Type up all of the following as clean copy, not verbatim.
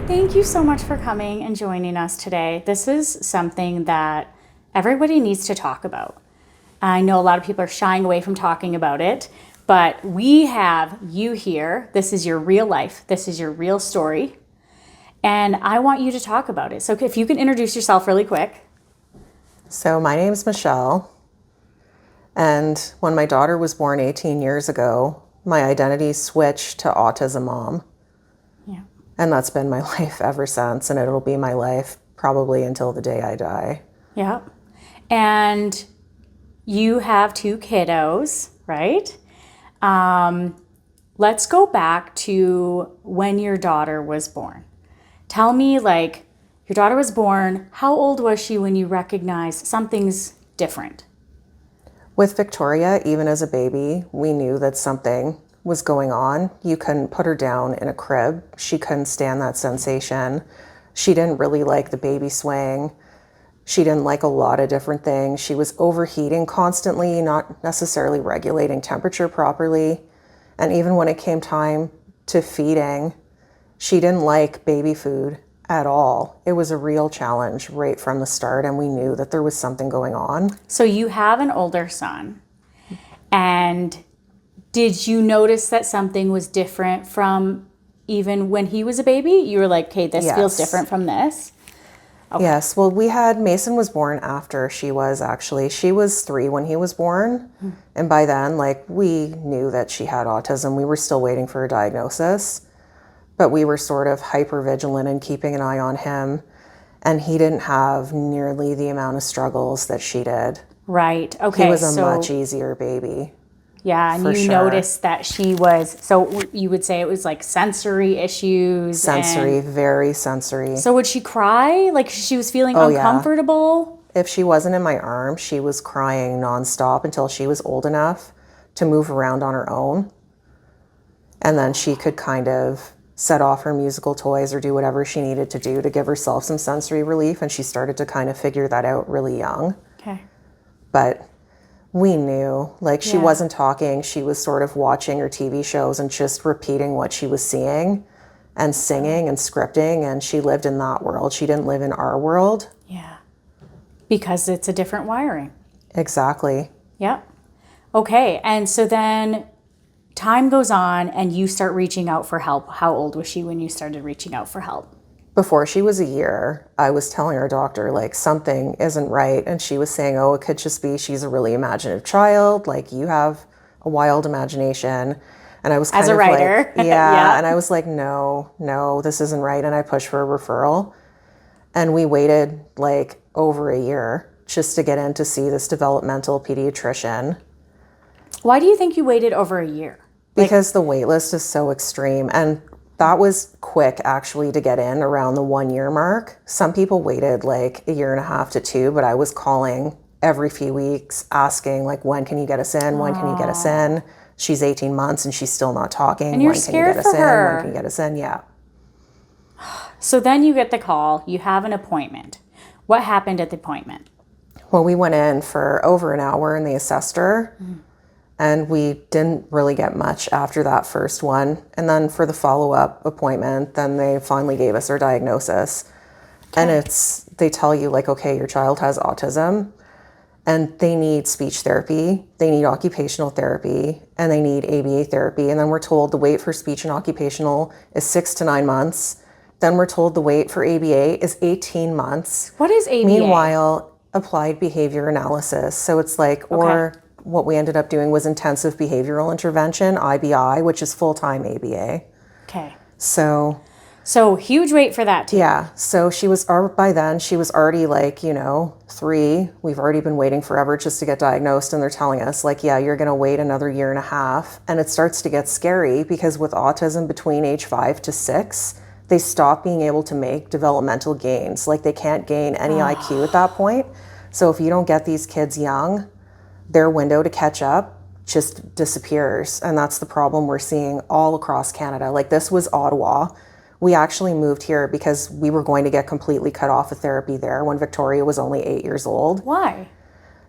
thank you so much for coming and joining us today. This is something that everybody needs to talk about. I know a lot of people are shying away from talking about it, but we have you here. This is your real life. This is your real story. And I want you to talk about it. So if you can introduce yourself really quick. So my name's Michelle. And when my daughter was born 18 years ago, my identity switched to autism mom. Yeah. And that's been my life ever since. And it'll be my life probably until the day I die. Yeah. And you have 2 kiddos, right? Let's go back to when your daughter was born. Tell me, your daughter was born. How old was she when you recognized something's different? With Victoria, even as a baby, we knew that something was going on. You couldn't put her down in a crib. She couldn't stand that sensation. She didn't really like the baby swing. She didn't like a lot of different things. She was overheating constantly, not necessarily regulating temperature properly. And even when it came time to feeding, she didn't like baby food at all. It was a real challenge right from the start, and we knew that there was something going on. So you have an older son, and did you notice that something was different from even when he was a baby? You were like, okay, this feels different from this? Okay. Yes. Well, Mason was born after she was 3 when he was born. And by then, we knew that she had autism. We were still waiting for a diagnosis, but we were sort of hyper vigilant and keeping an eye on him. And he didn't have nearly the amount of struggles that she did. Right. Okay. He was a much easier baby. Yeah, and you noticed that she was, so you would say it was like sensory issues. Very sensory. So would she cry? Like she was feeling uncomfortable? Yeah. If she wasn't in my arms, she was crying nonstop until she was old enough to move around on her own. And then she could kind of set off her musical toys or do whatever she needed to do to give herself some sensory relief. And she started to kind of figure that out really young. Okay. But we knew, she wasn't talking. She was sort of watching her TV shows and just repeating what she was seeing and singing and scripting. And she lived in that world. She didn't live in our world. Yeah. Because it's a different wiring. Exactly. Yep. Okay. And so then time goes on and you start reaching out for help. How old was she when you started reaching out for help? Before she was a year, I was telling her doctor, something isn't right. And she was saying, oh, it could just be she's a really imaginative child. You have a wild imagination. And I was kind of a writer. Yeah. And I was like, no, this isn't right. And I pushed for a referral. And we waited over a year just to get in to see this developmental pediatrician. Why do you think you waited over a year? Because the wait list is so extreme. And that was quick, actually, to get in around the 1 year mark. Some people waited a year and a half to 2, but I was calling every few weeks asking, when can you get us in? When can you get us in? She's 18 months and she's still not talking. And you're when scared can you get us for her. in? When can you get us in? Yeah. So then you get the call, you have an appointment. What happened at the appointment? Well, we went in for over an hour and they assessed her. And we didn't really get much after that first one. And then for the follow-up appointment, then they finally gave us our diagnosis. Okay. And they tell you okay, your child has autism and they need speech therapy, they need occupational therapy, and they need ABA therapy. And then we're told the wait for speech and occupational is 6 to 9 months. Then we're told the wait for ABA is 18 months. What is ABA? Meanwhile, applied behavior analysis. So it's what we ended up doing was intensive behavioral intervention, IBI, which is full-time ABA. Okay. So huge wait for that too. Yeah. So by then she was already 3. We've already been waiting forever just to get diagnosed. And they're telling us you're going to wait another year and a half. And it starts to get scary because with autism between age 5 to 6, they stop being able to make developmental gains. They can't gain any IQ at that point. So if you don't get these kids young, their window to catch up just disappears. And that's the problem we're seeing all across Canada. This was Ottawa. We actually moved here because we were going to get completely cut off of therapy there when Victoria was only 8 years old. Why?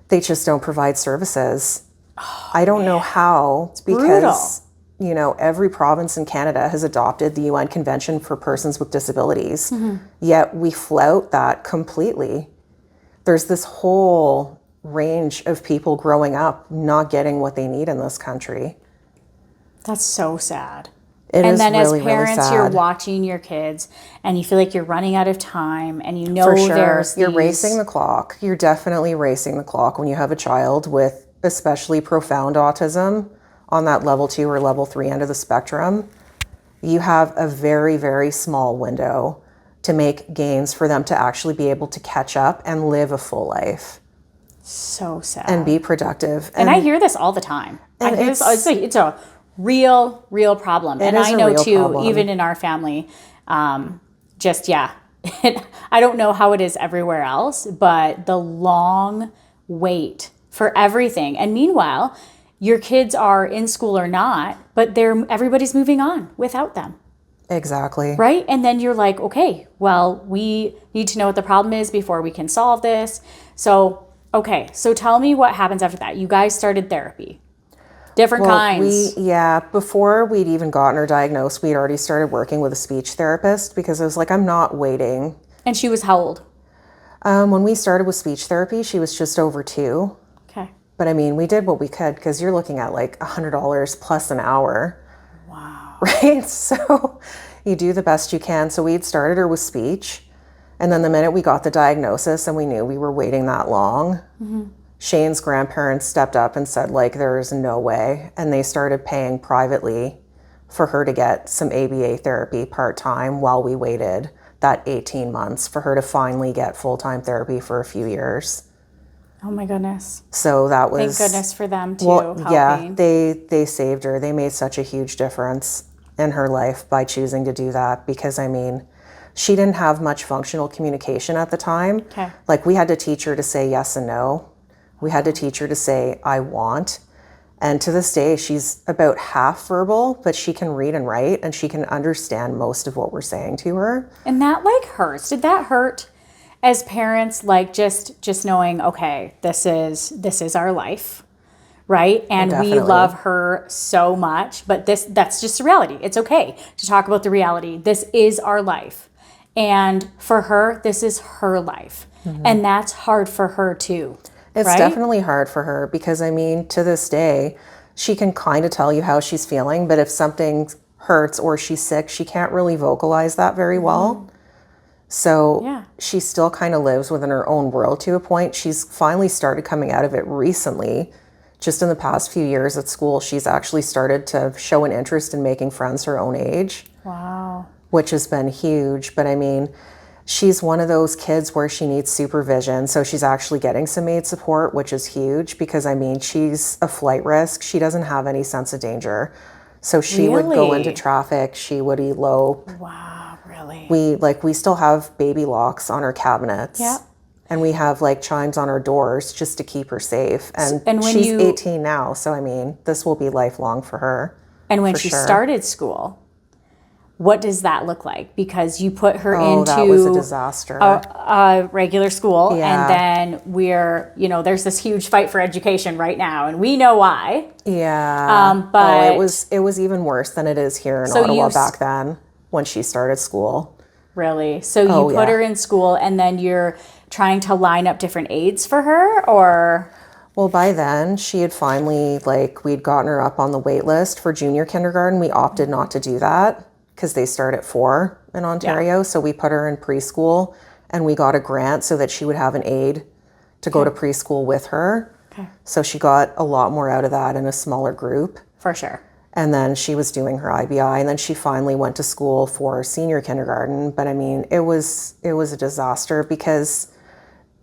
They just don't provide services. I don't know how, it's because brutal. you know, every province in Canada has adopted the UN Convention for Persons with Disabilities, yet we flout that completely. There's this whole range of people growing up not getting what they need in this country. That's so sad. It and is then really, as parents, really you're sad. watching your kids and you feel like you're running out of time, and you know For sure. there's You're these... racing the clock. You're definitely racing the clock when you have a child with especially profound autism on that level 2 or level 3 end of the spectrum. You have a very, very small window to make gains for them to actually be able to catch up and live a full life So sad. and be productive. And I hear this all the time. I hear this, it's a real problem. And I know too, even in our family, I don't know how it is everywhere else, but the long wait for everything. And meanwhile, your kids are in school or not, but everybody's moving on without them. Exactly. Right? And then you're like, okay, well, we need to know what the problem is before we can solve this. So tell me what happens after that. You guys started therapy. Different kinds. Before we'd even gotten her diagnosed, we'd already started working with a speech therapist because I was like, I'm not waiting. And she was how old? When we started with speech therapy, she was just over 2. Okay. But I mean, we did what we could because you're looking at like $100 plus an hour. Wow. Right? So you do the best you can. So we'd started her with speech. And then the minute we got the diagnosis and we knew we were waiting that long, Shane's grandparents stepped up and said, like, there's no way. And they started paying privately for her to get some ABA therapy part-time while we waited that 18 months for her to finally get full-time therapy for a few years. Oh my goodness. So that was... Thank goodness for them too. Yeah, they saved her. They made such a huge difference in her life by choosing to do that because, I mean, she didn't have much functional communication at the time. Okay. Like, we had to teach her to say yes and no. We had to teach her to say, I want. And to this day, she's about half verbal, but she can read and write, and she can understand most of what we're saying to her. And that like hurts. Did that hurt as parents? Like just knowing, okay, this is our life, right? And we love her so much, but that's just the reality. It's okay to talk about the reality. This is our life. And for her, this is her life. And that's hard for her too. It's right? definitely hard for her because, I mean, to this day, she can kind of tell you how she's feeling, but if something hurts or she's sick, she can't really vocalize that very well. So she still kind of lives within her own world to a point. She's finally started coming out of it recently. Just in the past few years at school, she's actually started to show an interest in making friends her own age. Wow. Which has been huge. But I mean, she's one of those kids where she needs supervision. So she's actually getting some aid support, which is huge because, I mean, she's a flight risk. She doesn't have any sense of danger. So she would go into traffic. She would elope. Wow, really? We still have baby locks on her cabinets. Yeah. And we have like chimes on our doors just to keep her safe. And when she's 18 now. So, I mean, this will be lifelong for her. And when she started school, what does that look like? Because you put her into that was a disaster. A regular school, and then there's this huge fight for education right now, and we know why. Yeah. But it was even worse than it is here in Ottawa back then when she started school. Really? So you put her in school, and then you're trying to line up different aids for her, or? Well, by then she had finally, we'd gotten her up on the wait list for junior kindergarten. We opted not to do that because they start at 4 in Ontario. So we put her in preschool and we got a grant so that she would have an aide to go to preschool with her. Okay. So she got a lot more out of that in a smaller group. For sure. And then she was doing her IBI, and then she finally went to school for senior kindergarten. But I mean, it was a disaster because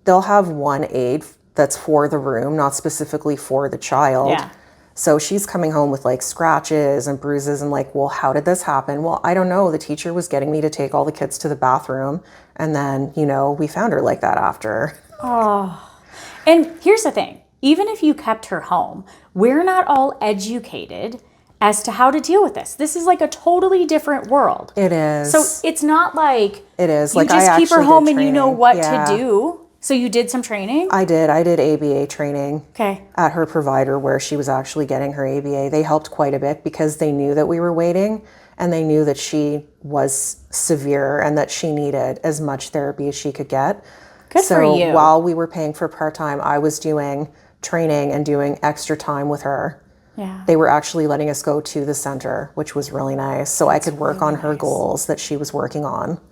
they'll have one aide that's for the room, not specifically for the child. Yeah. So she's coming home with scratches and bruises and well, how did this happen? Well, I don't know. The teacher was getting me to take all the kids to the bathroom. And then, we found her like that after. Oh, and here's the thing. Even if you kept her home, we're not all educated as to how to deal with this. This is a totally different world. It is. So it's not like it is. You just keep her home and you know what to do. So you did some training? I did ABA training Okay. at her provider where she was actually getting her ABA. They helped quite a bit because they knew that we were waiting, and they knew that she was severe and that she needed as much therapy as she could get. Good for you. So while we were paying for part-time, I was doing training and doing extra time with her. Yeah. They were actually letting us go to the center, which was really nice. So I could work on her goals that she was working on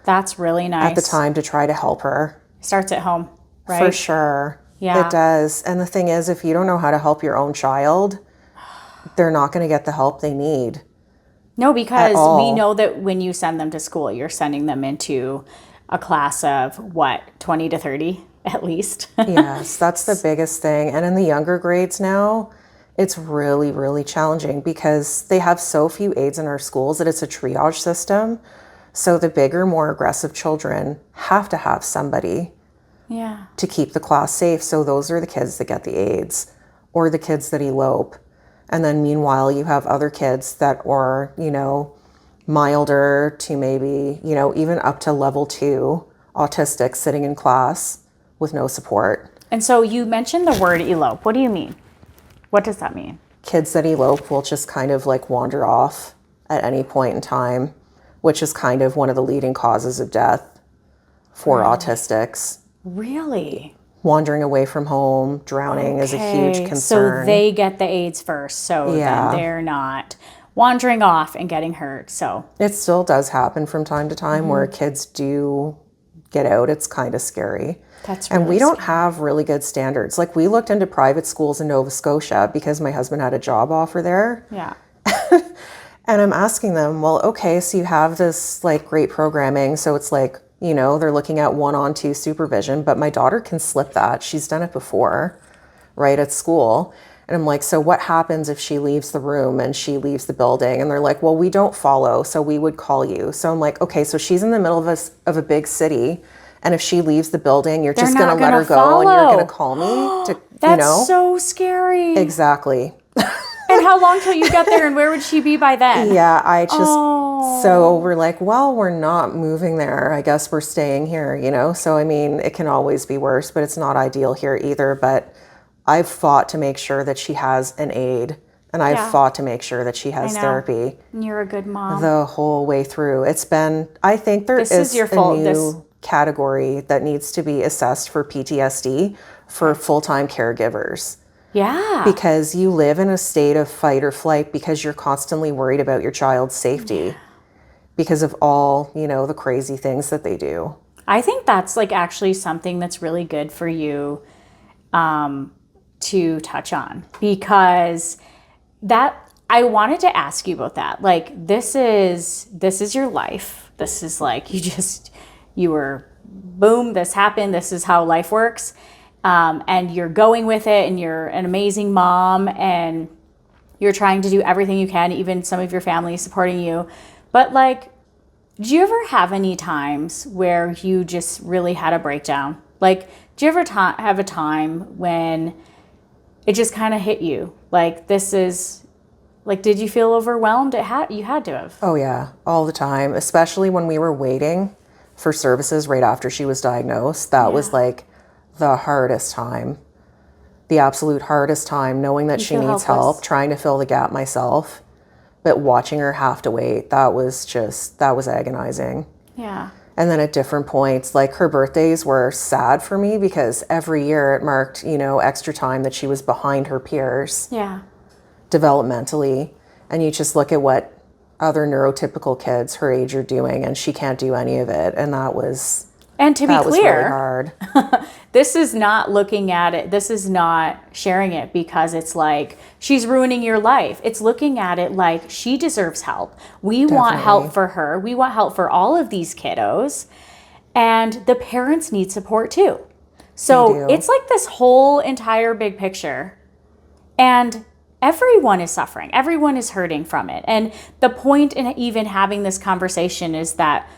That's really nice. at the time to try to help her. Starts at home, right? For sure. Yeah. It does. And the thing is, if you don't know how to help your own child, they're not going to get the help they need. No, because all. we know that when you send them to school, you're sending them into a class of what, 20 to 30 at least? Yes, that's the biggest thing. And in the younger grades now, it's really, really challenging because they have so few aides in our schools that it's a triage system. So the bigger, more aggressive children have to have somebody Yeah. to keep the class safe. So those are the kids that get the aides or the kids that elope. And then meanwhile, you have other kids that are, milder to maybe, even up to level 2 autistic sitting in class with no support. And so you mentioned the word elope. What do you mean? What does that mean? Kids that elope will just kind of like wander off at any point in time, which is kind of one of the leading causes of death for autistics. Really? Wandering away from home, drowning is a huge concern. So they get the AIDS first, so Yeah. then they're not wandering off and getting hurt. So It still does happen from time to time where kids do get out. It's kind of scary. that's And really we don't have really good standards. Like we looked into private schools in Nova Scotia because my husband had a job offer there. Yeah. And I'm asking them, well, okay, so you have this like great programming. So it's like, they're looking at 1-on-2 supervision, but my daughter can slip that. She's done it before, right at school. And I'm like, so what happens if she leaves the room and she leaves the building? And they're like, well, we don't follow, so we would call you. So I'm like, okay, so she's in the middle of a big city. And if she leaves the building, you're just going to let her go and you're going to call me to, That's so scary. Exactly. And how long till you get there, and where would she be by then? Yeah, I just, Oh. so we're like, well, we're not moving there. I guess we're staying here, So, I mean, it can always be worse, but it's not ideal here either. But I've fought to make sure that she has an aide, and I've Yeah. fought to make sure that she has know. therapy And you're a good mom. the whole way through. It's been, I think there This is is your a fault. new category that needs to be assessed for PTSD for full-time caregivers. Yeah. Because you live in a state of fight or flight because you're constantly worried about your child's safety because of all, the crazy things that they do. I think that's like actually something that's really good for you to touch on, because that I wanted to ask you about that. Like this is your life. This is like you were boom, this happened. This is how life works. And you're going with it, and you're an amazing mom, and you're trying to do everything you can, even some of your family supporting you. But like, do you ever have any times where you just really had a breakdown? Like, do you ever have a time when it just kind of hit you? Like, this is, like, did you feel overwhelmed? You had to have. Oh yeah, all the time, especially when we were waiting for services right after she was diagnosed. That was like the hardest time, the absolute hardest time, knowing that she needs help, trying to fill the gap myself, but watching her have to wait, that was agonizing. Yeah. And then at different points, like her birthdays were sad for me because every year it marked, extra time that she was behind her peers Yeah. developmentally. And you just look at what other neurotypical kids her age are doing, and she can't do any of it. And that was And to be really clear, hard. this is not looking at it, this is not sharing it because it's like she's ruining your life. It's looking at it like she deserves help. We want help for her. We want help for all of these kiddos. And the parents need support too. So it's like this whole entire big picture. And everyone is suffering. Everyone is hurting from it. And the point in even having this conversation is that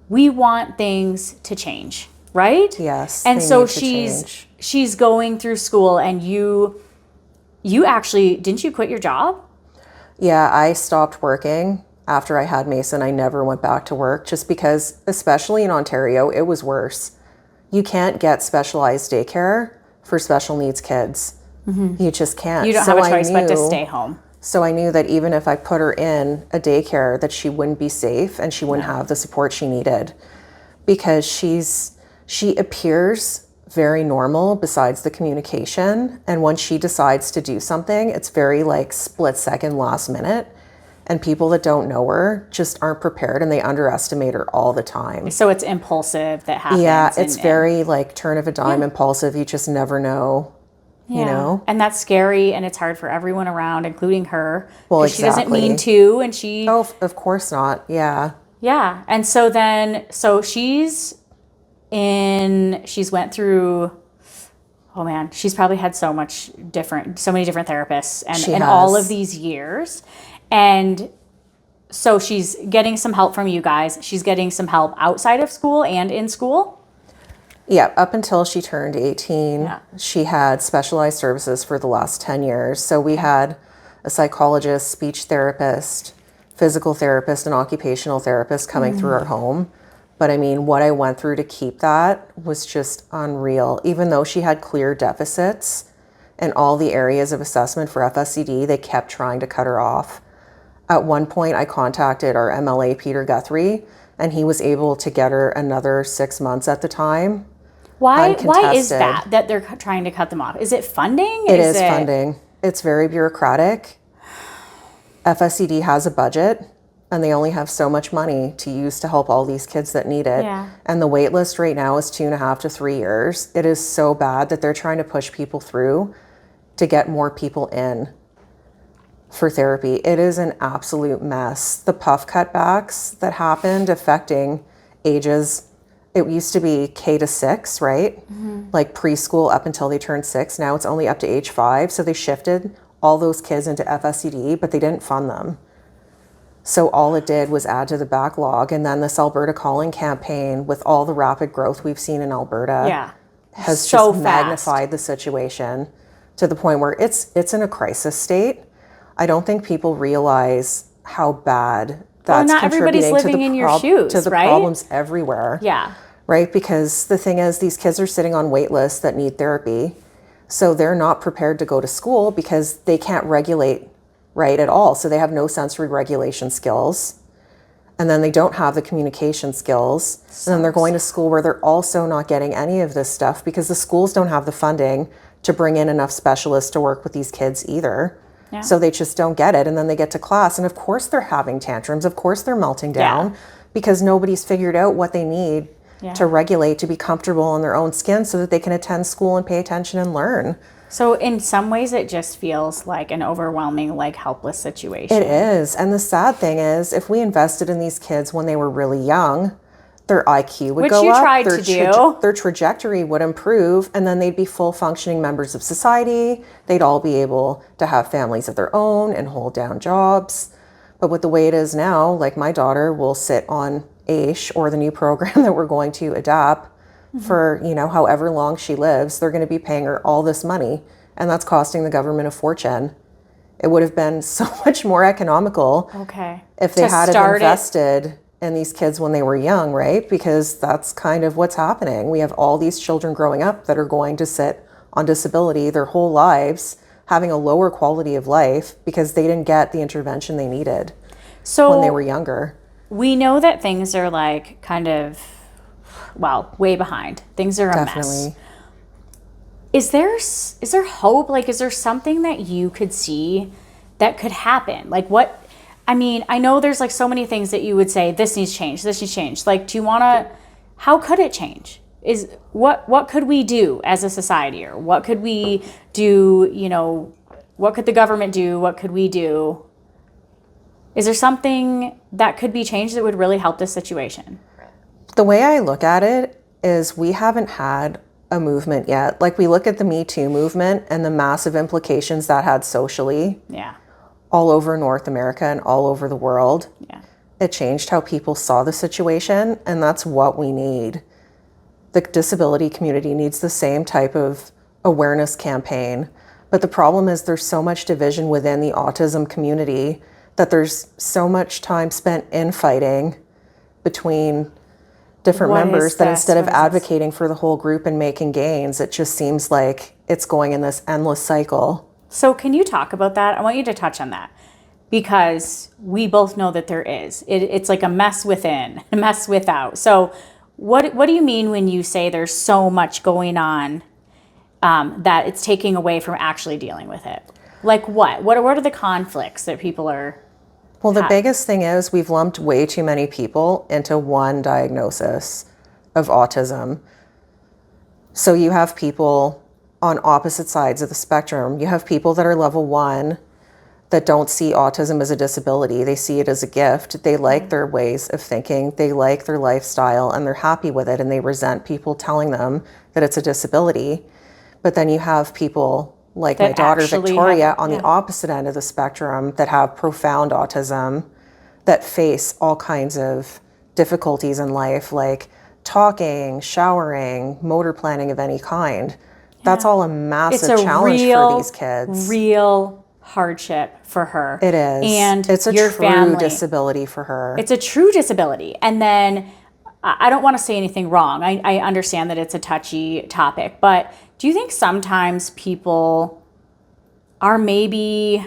we want things to change, right? Yes. And so she's going through school, and you actually, didn't you quit your job? Yeah, I stopped working after I had Mason. I never went back to work just because, especially in Ontario, it was worse. You can't get specialized daycare for special needs kids. You just can't. You don't have a choice but to stay home. So I knew that even if I put her in a daycare, that she wouldn't be safe and she wouldn't have the support she needed, because she appears very normal besides the communication. And when she decides to do something, it's very like split second, last minute. And people that don't know her just aren't prepared, and they underestimate her all the time. So it's impulsive that happens. Yeah, it's very like turn of a dime, impulsive. You just never know, you know? And that's scary, and it's hard for everyone around, including her. Well, She doesn't mean to, and she... Oh, of course not. Yeah. Yeah. And so then, she's went through... Oh man, she's probably had so many different therapists and all of these years. And so she's getting some help from you guys. She's getting some help outside of school and in school. Yeah, up until she turned 18, she had specialized services for the last 10 years. So we had a psychologist, speech therapist, physical therapist, and occupational therapist coming through our home. But I mean, what I went through to keep that was just unreal. Even though she had clear deficits in all the areas of assessment for FSCD, they kept trying to cut her off. At one point, I contacted our MLA, Peter Guthrie, and he was able to get her another 6 months at the time. Why is that they're trying to cut them off? Is it funding? It is funding. It's very bureaucratic. FSCD has a budget, and they only have so much money to use to help all these kids that need it. Yeah. And the wait list right now is 2.5 to 3 years. It is so bad that they're trying to push people through to get more people in for therapy. It is an absolute mess. The puff cutbacks that happened affecting ages, it used to be K to 6, right? Like preschool up until they turned 6. Now it's only up to age 5. So they shifted all those kids into FSCD, but they didn't fund them. So all it did was add to the backlog. And then this Alberta Calling campaign, with all the rapid growth we've seen in Alberta, has so just magnified the situation to the point where it's in a crisis state. I don't think people realize how bad that's not everybody's living in your shoes, to the right? problems everywhere. Yeah. Right? Because the thing is, these kids are sitting on wait lists that need therapy. So they're not prepared to go to school because they can't regulate right at all. So they have no sensory regulation skills. And then they don't have the communication skills. And then they're going to school where they're also not getting any of this stuff because the schools don't have the funding to bring in enough specialists to work with these kids either. Yeah. So they just don't get it. And then they get to class. And of course they're having tantrums. Of course they're melting down because nobody's figured out what they need to regulate, to be comfortable in their own skin so that they can attend school and pay attention and learn. So in some ways it just feels like an overwhelming, like helpless situation. It is. And the sad thing is, if we invested in these kids when they were really young, their IQ would go up. Which you tried to do. Their trajectory would improve, and then they'd be full functioning members of society. They'd all be able to have families of their own and hold down jobs. But with the way it is now, like my daughter will sit on AISH, or the new program that we're going to adapt for, however long she lives. They're going to be paying her all this money, and that's costing the government a fortune. It would have been so much more economical if they had invested in these kids when they were young, right? Because that's kind of what's happening. We have all these children growing up that are going to sit on disability their whole lives, having a lower quality of life because they didn't get the intervention they needed when they were younger. We know that things are like kind of, way behind. Things are a mess. Is there hope? Like, is there something that you could see that could happen? Like I know there's like so many things that you would say, this needs change. Like, how could it change? What could we do as a society, or what could we do? What could the government do? What could we do? Is there something that could be changed that would really help this situation? The way I look at it is we haven't had a movement yet. Like, we look at the Me Too movement and the massive implications that had socially. Yeah. All over North America and all over the world. Yeah. It changed how people saw the situation, and that's what we need. The disability community needs the same type of awareness campaign. But the problem is there's so much division within the autism community that there's so much time spent infighting between different What is members, that this? instead of What is this? advocating for the whole group and making gains, it just seems like it's going in this endless cycle. So can you talk about that? I want you to touch on that because we both know that there is. It's like a mess within, a mess without. So what do you mean when you say there's so much going on that it's taking away from actually dealing with it? Like what? What are the conflicts that people are? Well, the biggest thing is we've lumped way too many people into one diagnosis of autism. So you have people on opposite sides of the spectrum. You have people that are level 1 that don't see autism as a disability. They see it as a gift. They like their ways of thinking. They like their lifestyle and they're happy with it, and they resent people telling them that it's a disability. But then you have people like That my daughter actually Victoria have- on the opposite end of the spectrum that have profound autism, that face all kinds of difficulties in life, like talking, showering, motor planning of any kind. That's all a massive challenge for these kids. Real hardship for her. It is. And it's a your true family. disability for her. It's a true disability. And then I don't want to say anything wrong. I understand that it's a touchy topic, but do you think sometimes people are maybe,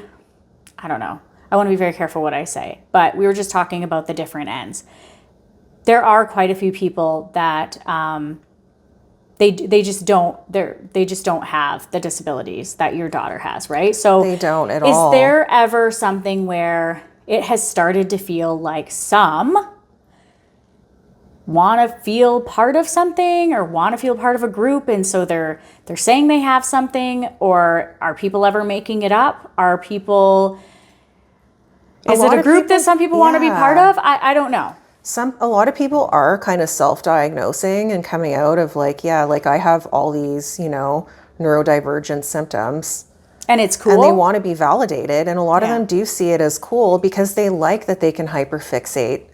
I don't know, I want to be very careful what I say, but we were just talking about the different ends. There are quite a few people that they just don't have the disabilities that your daughter has, right? So They don't at all. Is there ever something where it has started to feel like some want to feel part of something or want to feel part of a group, and so they're saying they have something? Or are people ever making it up? Are people, is it a group that some people want to be part of? I don't know. A lot of people are kind of self-diagnosing and coming out of like, yeah, like I have all these, neurodivergent symptoms. And it's cool. And they want to be validated. And a lot of them do see it as cool because they like that they can hyperfixate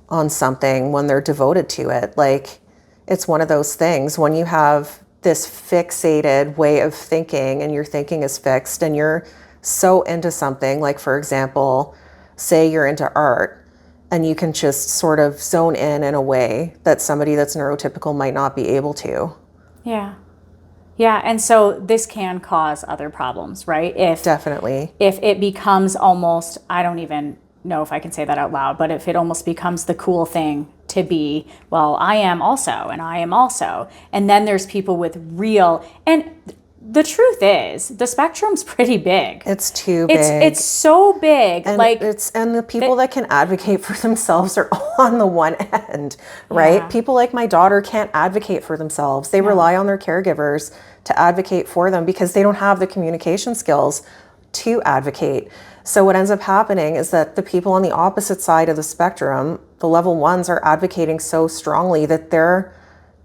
on something when they're devoted to it. Like, it's one of those things when you have this fixated way of thinking and your thinking is fixed and you're so into something, like for example, say you're into art, and you can just sort of zone in a way that somebody that's neurotypical might not be able to. Yeah. Yeah, and so this can cause other problems, right? Definitely. If it becomes almost, I don't even know if I can say that out loud, but if it almost becomes the cool thing to be, well, I am also, and I am also. And then there's people with real, and the truth is, the spectrum's pretty big. It's too big. It's so big. And like and the people that can advocate for themselves are on the one end, right? Yeah. People like my daughter can't advocate for themselves. They rely on their caregivers to advocate for them because they don't have the communication skills to advocate. So what ends up happening is that the people on the opposite side of the spectrum, the level 1s, are advocating so strongly that they're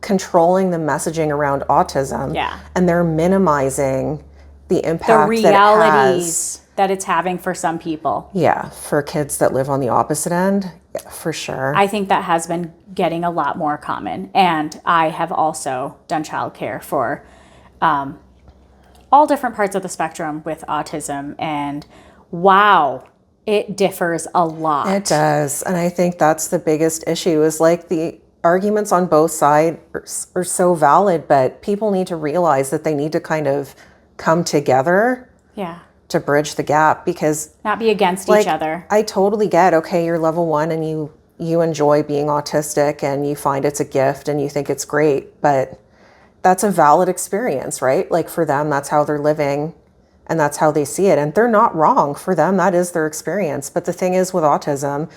controlling the messaging around autism. Yeah. And they're minimizing the impact the realities that it's having for some people. Yeah, for kids that live on the opposite end, yeah, for sure. I think that has been getting a lot more common. And I have also done childcare for all different parts of the spectrum with autism. And wow, it differs a lot. It does. And I think that's the biggest issue, is like the arguments on both sides are so valid, but people need to realize that they need to kind of come together to bridge the gap, because not be against each other. I totally get, okay, you're level 1 and you enjoy being autistic and you find it's a gift and you think it's great, but that's a valid experience, right? Like for them, that's how they're living and that's how they see it. And they're not wrong. For them, that is their experience. But the thing is with autism,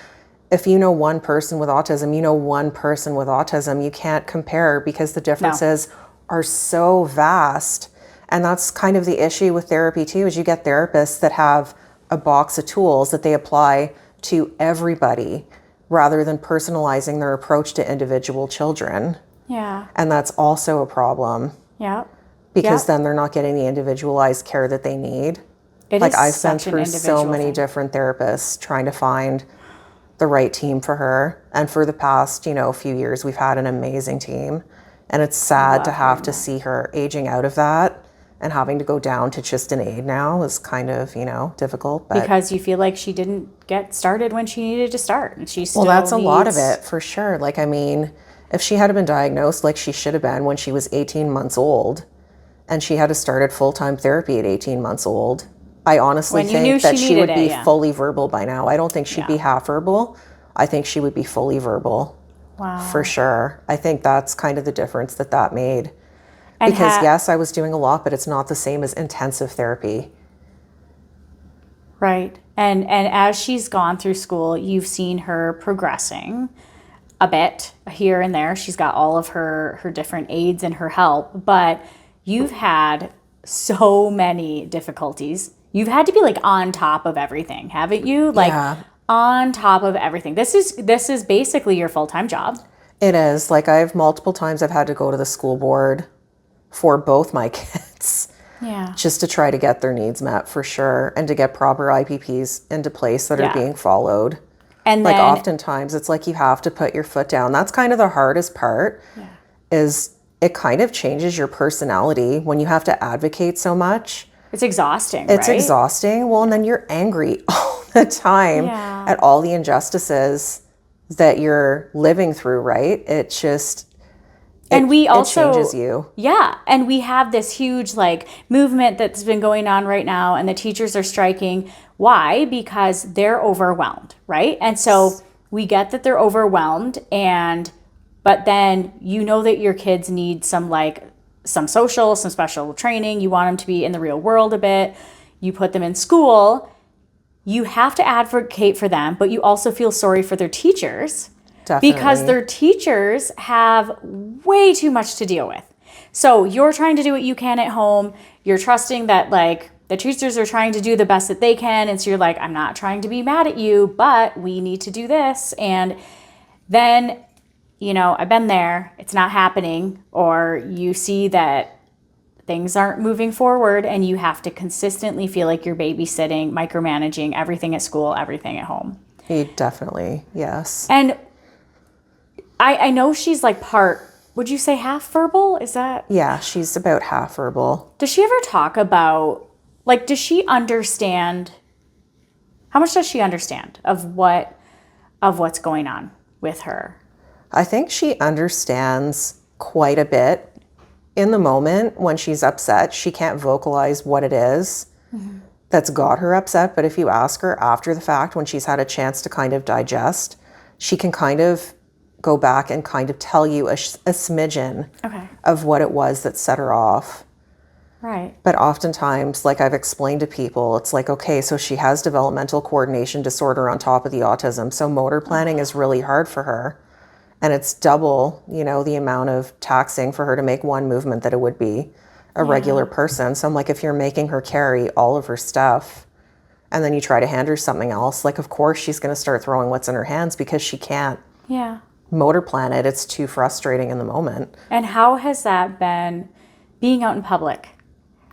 if you know one person with autism, you know one person with autism. You can't compare because the differences are so vast. And that's kind of the issue with therapy too, is you get therapists that have a box of tools that they apply to everybody rather than personalizing their approach to individual children. Yeah. And that's also a problem. Yeah. Because then they're not getting the individualized care that they need. Like I've been through so many different therapists trying to find the right team for her. And for the past, few years, we've had an amazing team. And it's sad to have to see her aging out of that and having to go down to just an aide now is kind of, difficult. But because you feel like she didn't get started when she needed to start. And she still that's a lot of it, for sure. Like, I mean, If she had been diagnosed like she should have been when she was 18 months old, and she had to start at full-time therapy at 18 months old, I honestly When you knew think that she she would needed be it, yeah. fully verbal by now. I don't think she'd be Yeah. half verbal. I think she would be fully verbal. Wow. For sure. I think that's kind of the difference that made. And Because yes, I was doing a lot, but it's not the same as intensive therapy. Right. And as she's gone through school, you've seen her progressing a bit here and there. She's got all of her different aids and her help, but you've had so many difficulties. You've had to be like on top of everything, haven't you? Like Yeah. on top of everything. This is basically your full-time job. It is. Like I've multiple times I've had to go to the school board for both my kids. Yeah. Just to try to get their needs met for sure, and to get proper IPPs into place that are being followed. And like then, oftentimes it's like you have to put your foot down. That's kind of the hardest part. Is it kind of changes your personality when you have to advocate so much. it's exhausting, It's right? exhausting. Well, and then you're angry all the time Yeah. at all the injustices that you're living through, right? It just And we also it changes you. Yeah, and we have this huge like movement that's been going on right now, and the teachers are striking. Why? Because they're overwhelmed, right? And so we get that they're overwhelmed, but then you know that your kids need some social, some special training. You want them to be in the real world a bit. You put them in school. You have to advocate for them, but you also feel sorry for their teachers. Definitely. Because their teachers have way too much to deal with. So you're trying to do what you can at home. You're trusting that like the teachers are trying to do the best that they can. And so you're like, I'm not trying to be mad at you, but we need to do this. And then, I've been there. It's not happening. Or you see that things aren't moving forward and you have to consistently feel like you're babysitting, micromanaging everything at school, everything at home. Definitely, yes. And I know she's like would you say half verbal? Is that? Yeah, she's about half verbal. Does she ever talk about, like, does she understand, how much does she understand of what's going on with her? I think she understands quite a bit. In the moment when she's upset, she can't vocalize what it is that's got her upset. But if you ask her after the fact, when she's had a chance to kind of digest, she can kind of go back and kind of tell you a smidgen of what it was that set her off. Right. But oftentimes, like I've explained to people, it's like, okay, so she has developmental coordination disorder on top of the autism. So motor planning is really hard for her. And it's double, the amount of taxing for her to make one movement that it would be a regular person. So I'm like, if you're making her carry all of her stuff and then you try to hand her something else, like, of course she's going to start throwing what's in her hands because she can't motor plan it. It's too frustrating in the moment. And how has that been being out in public,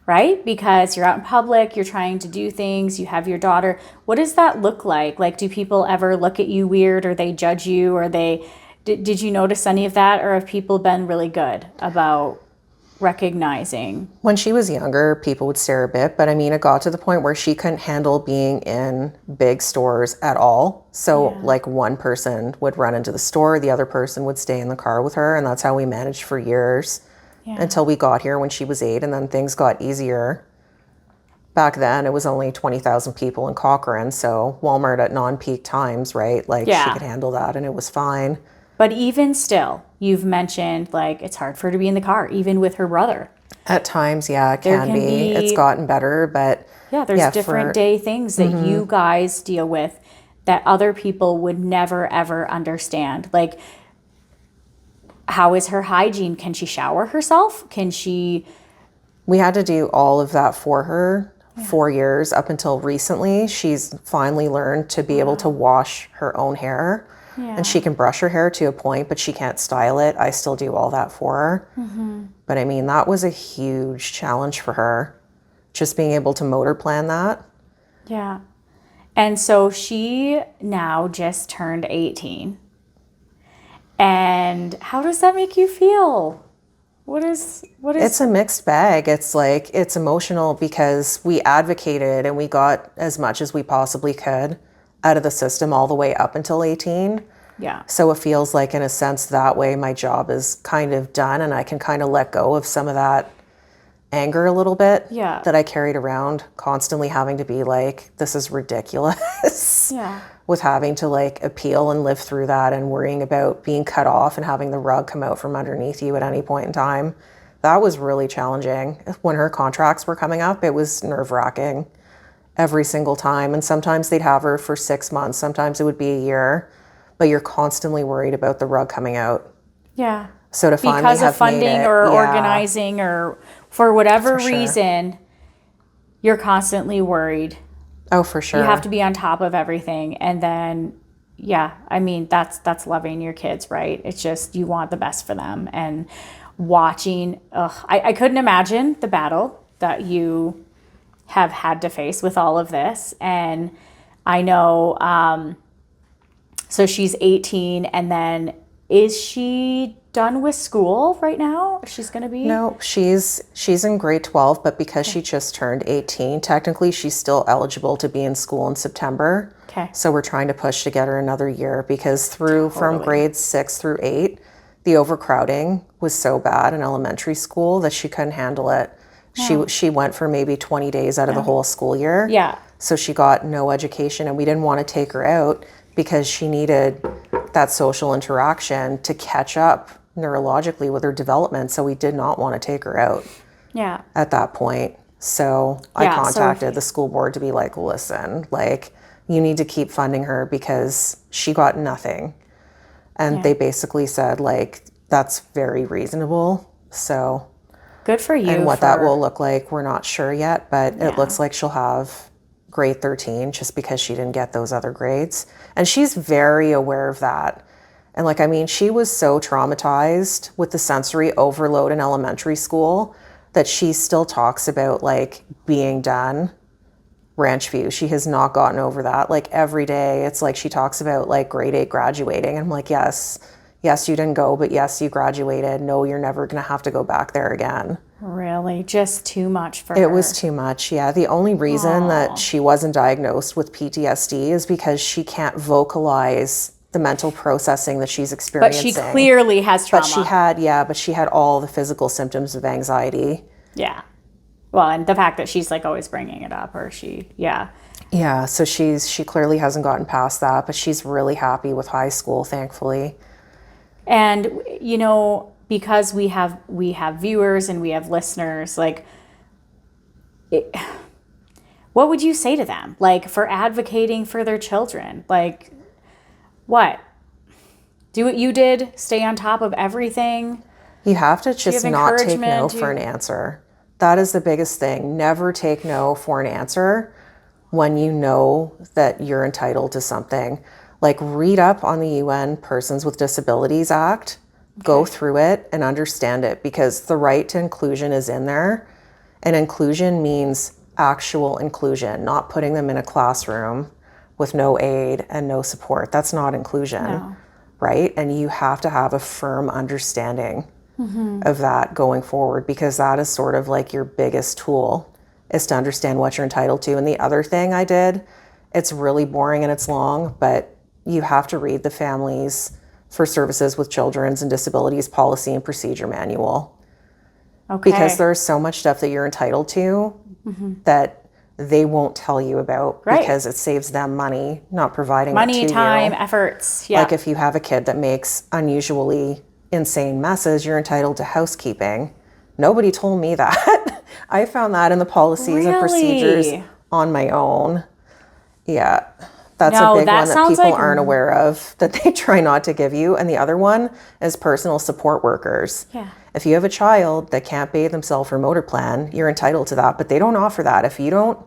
right? Because you're out in public, you're trying to do things, you have your daughter. What does that look like? Like, do people ever look at you weird, or they judge you, or did you notice any of that? Or have people been really good about recognizing? When she was younger, people would stare a bit, but I mean, it got to the point where she couldn't handle being in big stores at all. So like one person would run into the store, the other person would stay in the car with her. And that's how we managed for years until we got here when she was 8, and then things got easier. Back then, it was only 20,000 people in Cochrane. So Walmart at non-peak times, right? Like she could handle that and it was fine. But even still, you've mentioned like it's hard for her to be in the car, even with her brother. At times, yeah, it can be. It's gotten better, but there's different day things that you guys deal with that other people would never, ever understand. Like, how is her hygiene? Can she shower herself? We had to do all of that for her 4 years up until recently. She's finally learned to be able to wash her own hair. And she can brush her hair to a point, but she can't style it. I still do all that for her. But I mean, that was a huge challenge for her, just being able to motor plan that. Yeah. And so she now just turned 18. And how does that make you feel? What is? It's a mixed bag. It's like, it's emotional because we advocated and we got as much as we possibly could out of the system all the way up until 18. Yeah. So it feels like, in a sense, that way my job is kind of done and I can kind of let go of some of that anger a little bit Yeah. that I carried around, constantly having to be like, this is ridiculous. Yeah. With having to like appeal and live through that and worrying about being cut off and having the rug come out from underneath you at any point in time. That was really challenging. When her contracts were coming up, it was nerve-wracking every single time. And sometimes they'd have her for 6 months. Sometimes it would be a year. But you're constantly worried about the rug coming out. Yeah. So to finally Because of have made funding it, or yeah, organizing or for whatever For sure. reason, you're constantly worried. Oh, for sure. You have to be on top of everything. And then, yeah, I mean, that's loving your kids, right? It's just, you want the best for them. And watching, I couldn't imagine the battle that you have had to face with all of this. And I know, so she's 18, and then is she done with school right now? She's going to be? No, she's in grade 12, but because she just turned 18, technically she's still eligible to be in school in September. Okay. So we're trying to push to get her another year because from Totally. grades 6 through 8, the overcrowding was so bad in elementary school that she couldn't handle it. She went for maybe 20 days out of the whole school year. Yeah. So she got no education, and we didn't want to take her out because she needed that social interaction to catch up neurologically with her development. So we did not want to take her out Yeah. at that point. So I Yeah, so- contacted the school board to be like, listen, like, you need to keep funding her because she got nothing. And they basically said, like, that's very reasonable. So, Good for you. and what that will look like, we're not sure yet, but Yeah. it looks like she'll have grade 13 just because she didn't get those other grades. And she's very aware of that. And like, I mean, she was so traumatized with the sensory overload in elementary school that she still talks about like being done Ranch View. She has not gotten over that. Like every day, it's like she talks about like grade 8 graduating. I'm like, yes, you didn't go, but yes, you graduated. No, you're never going to have to go back there again. Really? Just too much for her. It was too much, yeah. The only reason that she wasn't diagnosed with PTSD is because she can't vocalize the mental processing that she's But experiencing. she clearly has trauma. But she had all the physical symptoms of anxiety. Yeah. Well, and the fact that she's like always bringing it up, or yeah. Yeah, so she clearly hasn't gotten past that, but she's really happy with high school, thankfully. And, you know, because we have viewers and we have listeners, like, what would you say to them? Like, for advocating for their children? Like, what? Do what you did, stay on top of everything. You have to just have not take no encouragement? for an answer. That is the biggest thing. Never take no for an answer when you know that you're entitled to something. Like, read up on the UN Persons with Disabilities Act, go through it and understand it, because the right to inclusion is in there. And inclusion means actual inclusion, not putting them in a classroom with no aid and no support. That's not inclusion, right? And you have to have a firm understanding of that going forward, because that is sort of like your biggest tool, is to understand what you're entitled to. And the other thing I did, it's really boring and it's long, but you have to read the Families for Services with Children's and Disabilities Policy and Procedure Manual. Okay. Because there's so much stuff that you're entitled to that they won't tell you about, because it saves them money not providing money, it to time, you. efforts. Yeah. Like if you have a kid that makes unusually insane messes, you're entitled to housekeeping. Nobody told me that. I found that in the policies and procedures on my own. Yeah. That's a big one that people aren't aware of, that they try not to give you. And the other one is personal support workers. Yeah. If you have a child that can't bathe themselves for motor plan, you're entitled to that, but they don't offer that. If you don't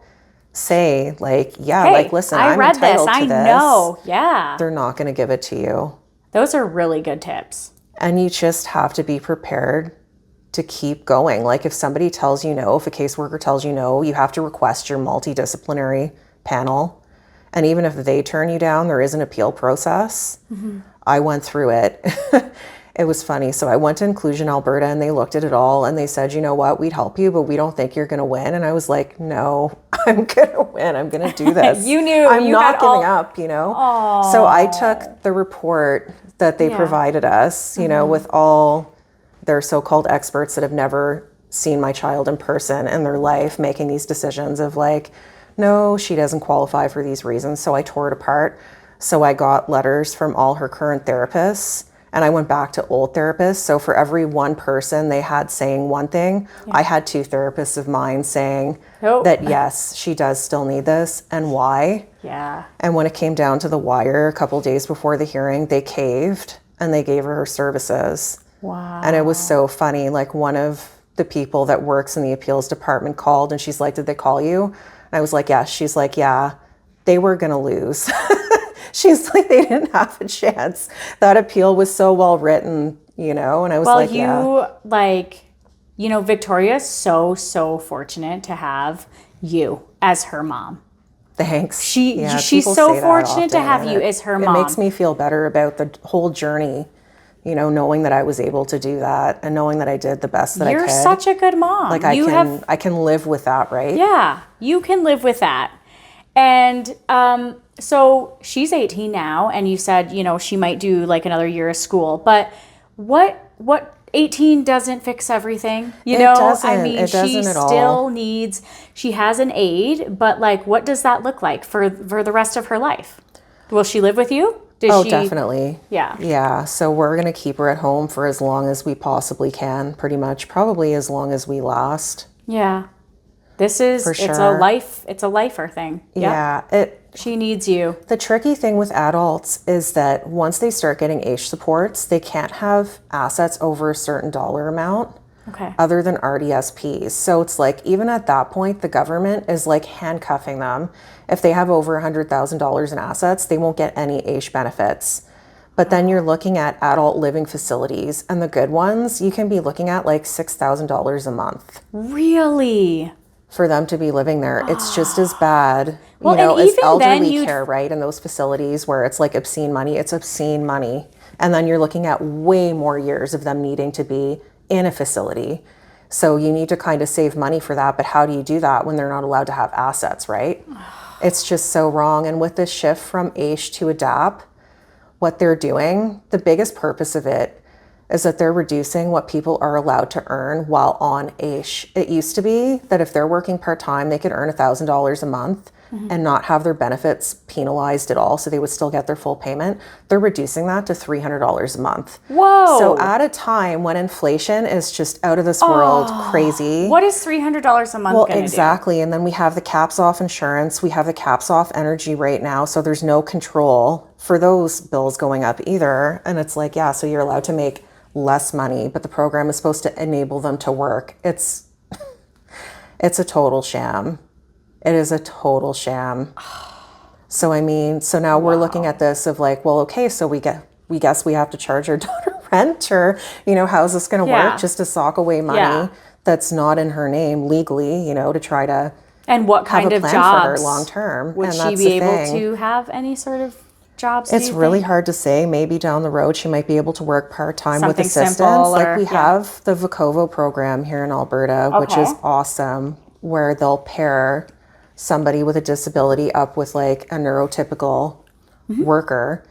say like, yeah, Hey, like, listen, I I'm read entitled this. to this. I know. Yeah. They're not going to give it to you. Those are really good tips. And you just have to be prepared to keep going. Like if somebody tells you no, if a caseworker tells you no, you have to request your multidisciplinary panel. And even if they turn you down, there is an appeal process. I went through it. it was funny. So I went to Inclusion Alberta and they looked at it all and they said, you know what, we'd help you, but we don't think you're going to win. And I was like, no, I'm going to win. I'm going to do this. You knew. I'm you not had giving all... up, you know? So I took the report that they provided us, you know, with all their so-called experts that have never seen my child in person in their life, making these decisions of like, no, she doesn't qualify for these reasons. So I tore it apart. So I got letters from all her current therapists and I went back to old therapists. So for every one person they had saying one thing, I had 2 therapists of mine saying that yes, she does still need this and why. Yeah. And when it came down to the wire a couple days before the hearing, they caved and they gave her services. Wow. And it was so funny. Like one of the people that works in the appeals department called and she's like, did they call you? And I was like, yes. She's like, yeah, they were going to lose. She's like, they didn't have a chance. That appeal was so well written, you know? And I was like, you know, Victoria's so fortunate to have you as her mom. Thanks. She's so fortunate to have you as her mom. It makes me feel better about the whole journey, you know, knowing that I was able to do that and knowing that I did the best that I could. You're such a good mom. Like I can live with that, right? Yeah, you can live with that. And so she's 18 now, and you said, you know, she might do like another year of school. But what 18 doesn't fix everything? You know, I mean, she still needs, she has an aide, but like, what does that look like for the rest of her life? Will she live with you? Definitely. Yeah. Yeah. So we're going to keep her at home for as long as we possibly can, pretty much, probably as long as we last. Yeah. This is, for sure. It's a lifer thing. Yep. Yeah. She needs you. The tricky thing with adults is that once they start getting age supports, they can't have assets over a certain dollar amount. Okay. Other than RDSPs. So it's like, even at that point, the government is like handcuffing them. If they have over $100,000 in assets, they won't get any AISH benefits. But then you're looking at adult living facilities, and the good ones, you can be looking at like $6,000 a month. Really? For them to be living there. It's just as bad, well, you know, and as elderly care, right? In those facilities where it's like obscene money, it's obscene money. And then you're looking at way more years of them needing to be in a facility. So you need to kind of save money for that. But how do you do that when they're not allowed to have assets, right? It's just so wrong. And with this shift from AISH to ADAP, what they're doing, the biggest purpose of it is that they're reducing what people are allowed to earn while on AISH. It used to be that if they're working part-time, they could earn $1,000 a month and not have their benefits penalized at all, so they would still get their full payment. They're reducing that to $300 a month. Whoa! So at a time when inflation is just out of this world, crazy. What is $300 a month Well, gonna exactly. do? And then we have the caps off insurance. We have the caps off energy right now, so there's no control for those bills going up either. And it's like, yeah, so you're allowed to make less money, but the program is supposed to enable them to work. It's a total sham. It is a total sham. So I mean, so now we're looking at this of like, well, okay, so we guess we have to charge our daughter rent, or, you know, how's this going to work? Just to sock away money that's not in her name legally, you know, to try to and what kind of jobs for her long term. Would she be able to have any sort of jobs? It's really hard to say. Maybe down the road she might be able to work part-time with assistance. Like we have the Vacovo program here in Alberta, which is awesome, where they'll pair somebody with a disability up with like a neurotypical worker,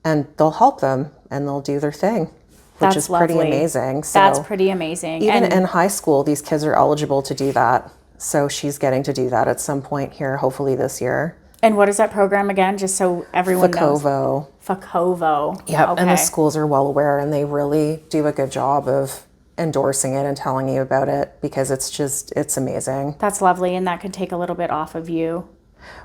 and they'll help them and they'll do their thing, which is pretty amazing. So that's pretty amazing. Even in high school, these kids are eligible to do that. So she's getting to do that at some point here, hopefully this year. And what is that program again, just so everyone knows? Vacovo. Yep, okay. And the schools are well aware, and they really do a good job of endorsing it and telling you about it, because it's amazing. That's lovely, and that could take a little bit off of you.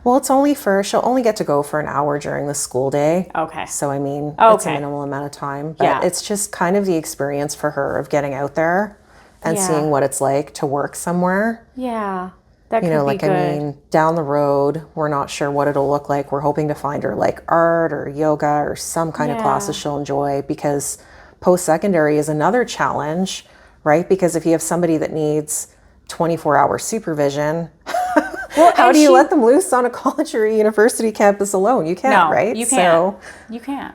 Well, she'll only get to go for an hour during the school day. Okay. So, I mean, it's a minimal amount of time. But it's just kind of the experience for her of getting out there and seeing what it's like to work somewhere. Yeah. That could you know, be like, good. I mean, down the road, we're not sure what it'll look like. We're hoping to find her like art or yoga or some kind of classes she'll enjoy, because post-secondary is another challenge, right? Because if you have somebody that needs 24-hour supervision, how do you let them loose on a college or a university campus alone? You can't, right? You can't. You can't.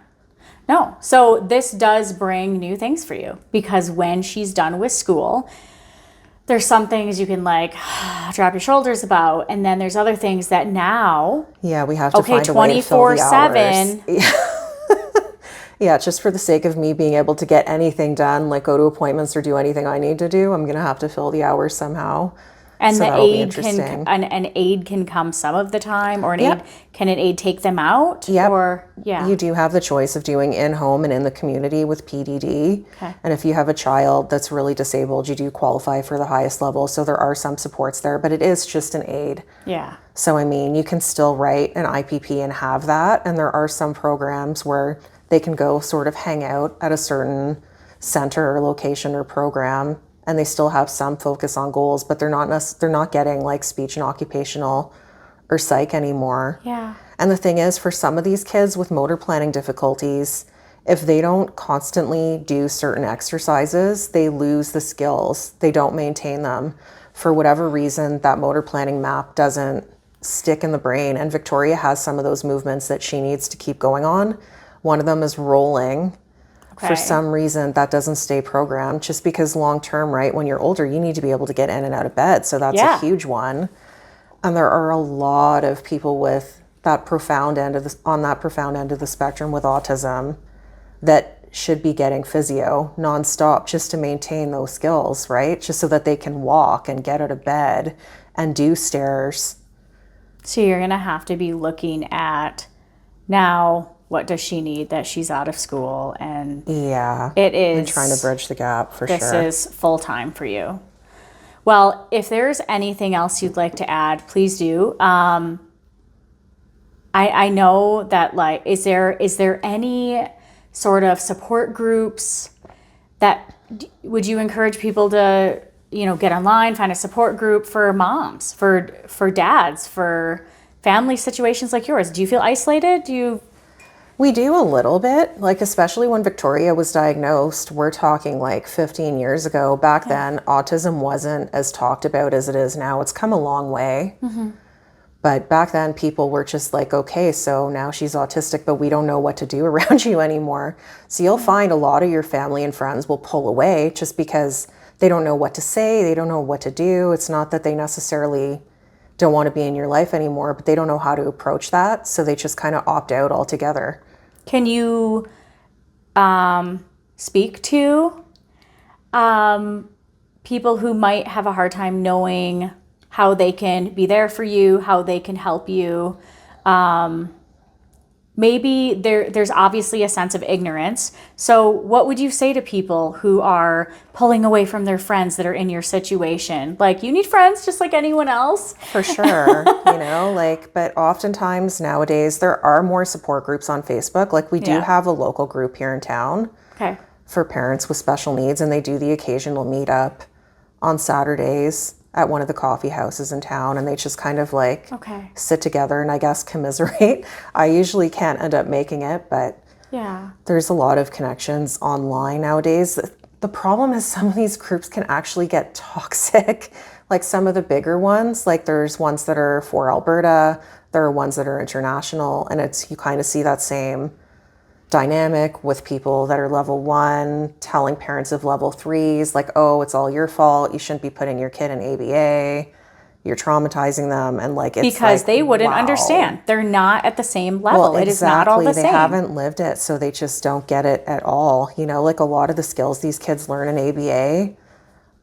No. So this does bring new things for you, because when she's done with school, there's some things you can like drop your shoulders about, and then there's other things that now, Yeah, we have to find a way to fill the hours. 24/7. Yeah, just for the sake of me being able to get anything done, like go to appointments or do anything I need to do, I'm going to have to fill the hours somehow. And So the that'll be aid can interesting. an aid can come some of the time, or Yep. can an aid take them out? Yep. Or yeah. You do have the choice of doing in-home and in the community with PDD. Okay. And if you have a child that's really disabled, you do qualify for the highest level. So there are some supports there, but it is just an aid. Yeah. So, I mean, you can still write an IPP and have that. And there are some programs where they can go sort of hang out at a certain center or location or program, and they still have some focus on goals, but they're not getting like speech and occupational or psych anymore. Yeah. And the thing is, for some of these kids with motor planning difficulties, if they don't constantly do certain exercises, they lose the skills. They don't maintain them. For whatever reason, that motor planning map doesn't stick in the brain. And Victoria has some of those movements that she needs to keep going on. One of them is rolling. Okay. For some reason, that doesn't stay programmed, just because long term, right, when you're older, you need to be able to get in and out of bed. So that's a huge one. And there are a lot of people with that profound end of on that profound end of the spectrum with autism that should be getting physio nonstop just to maintain those skills, right? Just so that they can walk and get out of bed and do stairs. So you're gonna have to be looking at now, what does she need that she's out of school, and Yeah. it is And trying to bridge the gap for this sure. is full time for you. Well, if there's anything else you'd like to add, please do. I know that, like, is there any sort of support groups that would you encourage people to, get online, find a support group for moms, for dads, for family situations like yours? Do you feel isolated? We do a little bit, like especially when Victoria was diagnosed, we're talking like 15 years ago. Back then, autism wasn't as talked about as it is now. It's come a long way. But back then, people were just like, okay, so now she's autistic, but we don't know what to do around you anymore. So you'll find a lot of your family and friends will pull away just because they don't know what to say. They don't know what to do. It's not that they necessarily don't want to be in your life anymore, but they don't know how to approach that. So they just kind of opt out altogether. Can you speak to people who might have a hard time knowing how they can be there for you, how they can help you? Maybe there's obviously a sense of ignorance. So what would you say to people who are pulling away from their friends that are in your situation? Like, you need friends just like anyone else. For sure, but oftentimes nowadays there are more support groups on Facebook. Like we do have a local group here in town for parents with special needs, and they do the occasional meetup on Saturdays at one of the coffee houses in town, and they just kind of like sit together and I guess commiserate. I usually can't end up making it, but there's a lot of connections online nowadays. The problem is some of these groups can actually get toxic. Like some of the bigger ones, like there's ones that are for Alberta, there are ones that are international, and you kind of see that same dynamic with people that are level 1 telling parents of level 3s like, oh, it's all your fault, you shouldn't be putting your kid in ABA, you're traumatizing them. And like, it's because like, they wouldn't understand. They're not at the same level. It is not all the same. They haven't lived it, so they just don't get it at all. Like a lot of the skills these kids learn in ABA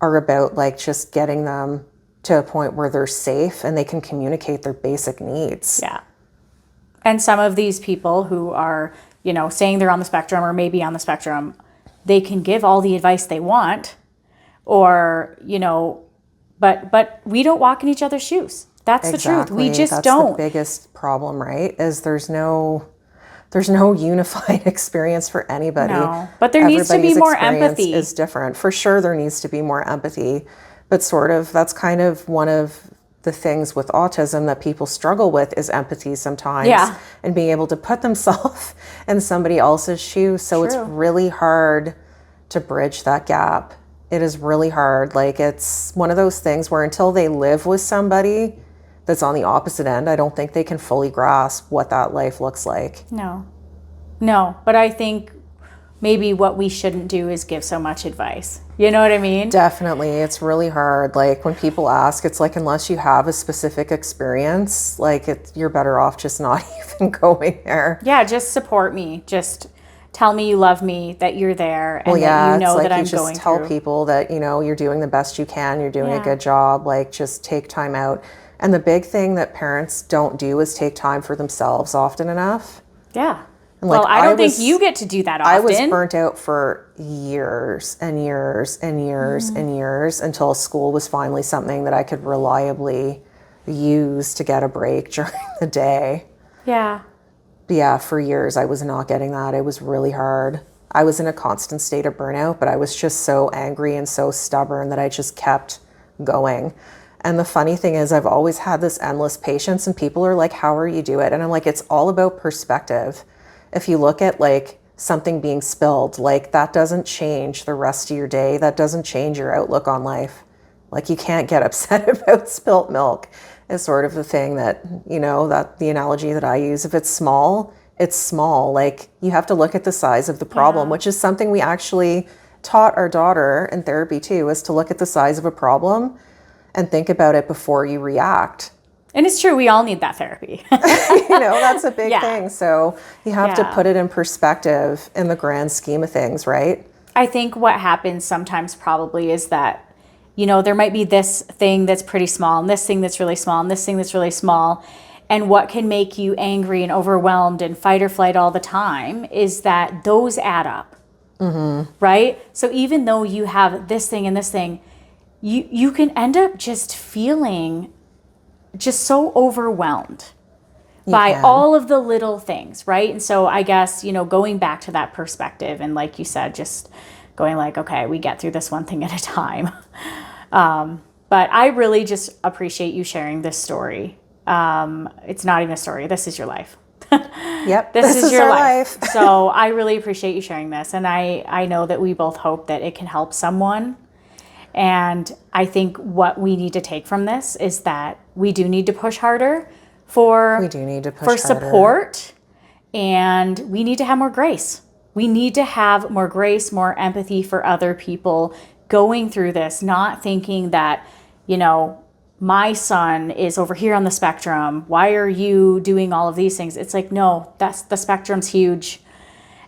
are about like just getting them to a point where they're safe and they can communicate their basic needs. Yeah. And some of these people who are, saying they're on the spectrum or maybe on the spectrum, they can give all the advice they want, or, but we don't walk in each other's shoes. That's the truth. We just don't. That's the biggest problem, right? Is there's no unified experience for anybody. No, but there needs to be more empathy. Is different. For sure there needs to be more empathy, but sort of that's kind of one of the things with autism that people struggle with is empathy sometimes, and being able to put themselves in somebody else's shoes. So it's really hard to bridge that gap. It is really hard. Like it's one of those things where until they live with somebody that's on the opposite end, I don't think they can fully grasp what that life looks like. No, but I think maybe what we shouldn't do is give so much advice. You know what I mean? Definitely. It's really hard. Like when people ask, it's like, unless you have a specific experience, like you're better off just not even going there. Yeah, just support me. Just tell me you love me, that you're there, and Well, that yeah, you know it's like that I'm you just going tell through. people that, you're doing the best you can, you're doing a Yeah. good job, like just take time out. And the big thing that parents don't do is take time for themselves often enough. Yeah. And Well, like I don't think you get to do that often. I was burnt out for years and years and years and years until school was finally something that I could reliably use to get a break during the day. Yeah. Yeah, for years I was not getting that. It was really hard. I was in a constant state of burnout, but I was just so angry and so stubborn that I just kept going. And the funny thing is, I've always had this endless patience, and people are like, how are you do it? And I'm like, it's all about perspective. If you look at like something being spilled, like that doesn't change the rest of your day. That doesn't change your outlook on life. Like you can't get upset about spilt milk is sort of the thing that, that the analogy that I use. If it's small, it's small. Like you have to look at the size of the problem, which is something we actually taught our daughter in therapy too, is to look at the size of a problem and think about it before you react. And it's true, we all need that therapy. That's a big thing. So you have to Yeah. put it in perspective in the grand scheme of things, right? I think what happens sometimes probably is that, there might be this thing that's pretty small, and this thing that's really small, and this thing that's really small. And what can make you angry and overwhelmed and fight or flight all the time is that those add up, right? So even though you have this thing and this thing, you can end up just feeling just so overwhelmed by all of the little things, right? And so I guess, going back to that perspective and like you said, just going like, okay, we get through this one thing at a time. But I really just appreciate you sharing this story. It's not even a story. This is your life. Yep. This is your our life. So I really appreciate you sharing this. And I know that we both hope that it can help someone. And I think what we need to take from this is that we do need to push harder for support, and we need to have more grace. We need to have more grace, more empathy for other people going through this, not thinking that, my son is over here on the spectrum. Why are you doing all of these things? It's like, no, the spectrum's huge.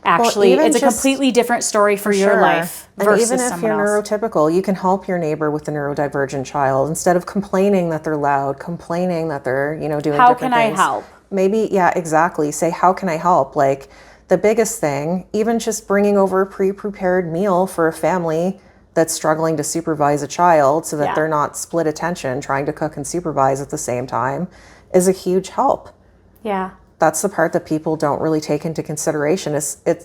Actually, it's a completely different story for your life versus and even if someone you're else. neurotypical, you can help your neighbor with the neurodivergent child instead of complaining that they're loud, complaining that they're, doing different things. How can I help? Maybe, yeah, exactly. Say, how can I help? Like the biggest thing, even just bringing over a pre-prepared meal for a family that's struggling to supervise a child so that they're not split attention, trying to cook and supervise at the same time, is a huge help. Yeah. That's the part that people don't really take into consideration.